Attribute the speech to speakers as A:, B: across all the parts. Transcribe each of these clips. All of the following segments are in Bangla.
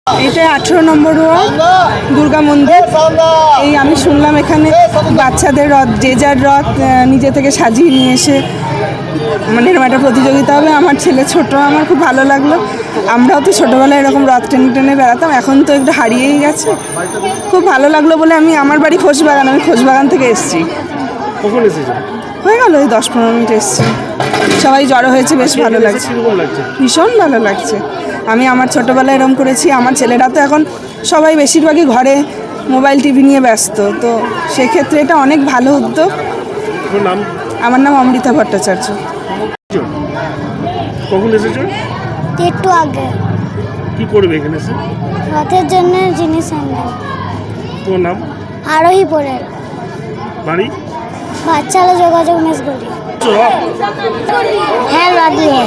A: এটা 18 নম্বর ওয়ার্ড দুর্গা মন্দির। এই আমি শুনলাম এখানে বাচ্চাদের রথ, যে যার রথ নিজে থেকে সাজিয়ে নিয়ে এসে মানে এরকম একটা প্রতিযোগিতা হবে। আমার ছেলে ছোট, আমার খুব ভালো লাগলো। আমরাও তো ছোটোবেলায় এরকম রথ টেনে টেনে বেড়াতাম, এখন তো একটু হারিয়েই গেছে। খুব ভালো লাগলো বলে আমার বাড়ি খোশবাগান, আমি খোশবাগান থেকে এসেছি।
B: কখন এসেছো?
A: হয়ে গেল ওই 10-15 মিনিট এসেছি। সবাই জড়ো হয়েছে, বেশ ভালো লাগছে, ভীষণ ভালো লাগছে। আমি আমার ছোটোবেলায় এরকম করেছি। আমার ছেলেরা তো এখন সবাই বেশিরভাগই ঘরে মোবাইল টিভি নিয়ে ব্যস্ত, তো সেক্ষেত্রে এটা অনেক ভালো উদ্যোগ। আমার নাম অমৃতা ভট্টাচার্য।
B: কখন এসেছো?
C: একটু আগে।
B: কি করবে এখানে এসে?
C: রথের জন্য জিনিস আনবো।
B: তোমার নাম?
C: আরোহী পড়ে।
B: বাড়ি?
C: বাচ্চারা যোগাযোগ মিস করি। হ্যাঁ লাগিয়ে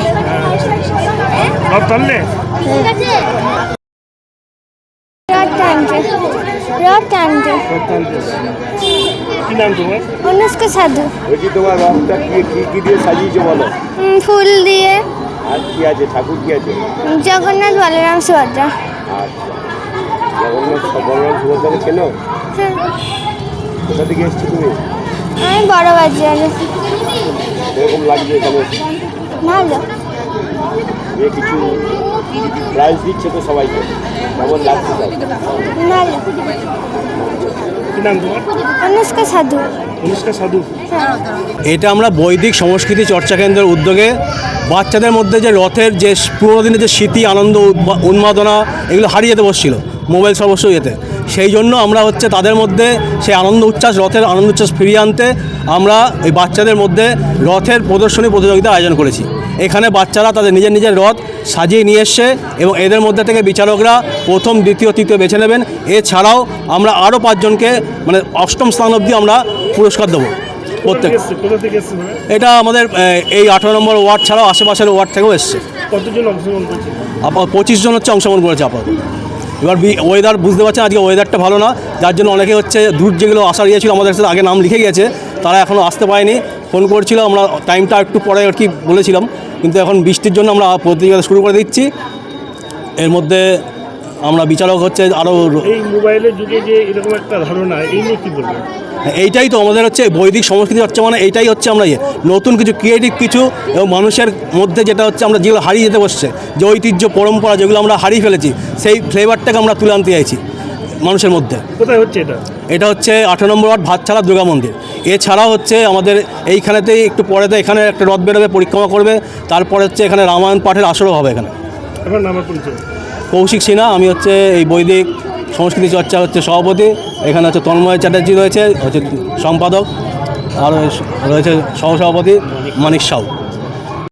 B: রথ টানলে?
C: রথ টানছে।
B: কি নাম তোমার?
C: অনুষ্কা সাধু।
D: বলছি তোমার রথটা কি দিয়ে সাজিয়েছো বলো?
C: ফুল দিয়ে।
D: আর কি আছে, ঠাকুর কি আছে?
C: জগন্নাথ, বলরাম, সুভদ্রা।
D: আচ্ছা, বলরাম সুভদ্রাকে চেনো? কোথা থেকে এসছো তুমি?
C: আমি বড় বাজারে।
D: এরকম লাগছে এখানে?
C: ভালো।
D: কিছু প্রাইজ দিচ্ছে তো সবাইকে, কেমন লাগছে?
C: ভালো।
B: কি নাম তোমার?
C: অনুষ্কা সাধু।
B: অনুষ্কা সাধু।
E: এটা আমরা বৈদিক সংস্কৃতি চর্চা কেন্দ্রের উদ্যোগে বাচ্চাদের মধ্যে যে রথের যে পুরোনো দিনের যে স্মৃতি, আনন্দ, উন্মাদনা এগুলো হারিয়ে যেতে বসছিল মোবাইল সর্বস্ব ইয়েতে, সেই জন্য আমরা তাদের মধ্যে সেই আনন্দ উচ্ছ্বাস, রথের আনন্দ উচ্ছ্বাস ফিরিয়ে আনতে আমরা এই বাচ্চাদের মধ্যে রথের প্রদর্শনী প্রতিযোগিতা আয়োজন করেছি। এখানে বাচ্চারা তাদের নিজের নিজের রথ সাজিয়ে নিয়ে এসছে এবং এদের মধ্যে থেকে বিচারকরা প্রথম, দ্বিতীয়, তৃতীয় বেছে নেবেন। এছাড়াও আমরা আরও 5 জনকে মানে 8ম স্থান অবধি আমরা পুরস্কার দেবো প্রত্যেক। এটা আমাদের এই 18 নম্বর ওয়ার্ড ছাড়াও আশেপাশের ওয়ার্ড থেকেও এসছে।
B: কতজন অংশগ্রহণ করছে?
E: 25 জন অংশগ্রহণ করেছে আপাতত। এবার ওয়েদার বুঝতে পারছেন, আজকে ওয়েদারটা ভালো না, যার জন্য অনেকে দূর যেগুলো আসার ইয়েছিল আমাদের সাথে আগে নাম লিখে গেছে, তারা এখনও আসতে পারেনি। ফোন করেছিল, আমরা টাইমটা একটু পরে আর কি বলেছিলাম, কিন্তু এখন বৃষ্টির জন্য আমরা প্রতিযোগিতা শুরু করে দিচ্ছি। এর মধ্যে আমরা বিচারক আরও।
B: এই মোবাইলের যুগে যে এরকম একটা ধারণা, এই নিয়ে কী বলবেন?
E: এইটাই তো আমাদের বৈদিক সংস্কৃতি চর্চা, মানে এইটাই আমরা নতুন কিছু, ক্রিয়েটিভ কিছু, এবং মানুষের মধ্যে যেটা আমরা যেগুলো হারিয়ে যেতে বসছে, যে ঐতিহ্য পরম্পরা যেগুলো আমরা হারিয়ে ফেলেছি, সেই ফ্লেভারটাকে আমরা তুলে আনতে চাইছি মানুষের মধ্যে।
B: কোথায় হচ্ছে এটা?
E: এটা হচ্ছে 18 নম্বর ওয়ার্ড ভাতছাড়া দুর্গা মন্দির। এছাড়াও আমাদের এইখানেতেই একটু পরেতে এখানে একটা রথ বেরোবে, পরিক্রমা করবে, তারপরে এখানে রামায়ণ পাঠের আসরও হবে এখানে।
B: আপনার নাম আর পরিচয়?
E: কৌশিক সিনহা, আমি এই বৈদিক সংস্কৃতি চর্চা সভাপতি। এখানে তন্ময় চ্যাটার্জি রয়েছে সম্পাদক, আর রয়েছে সহসভাপতি মানিক সাউ।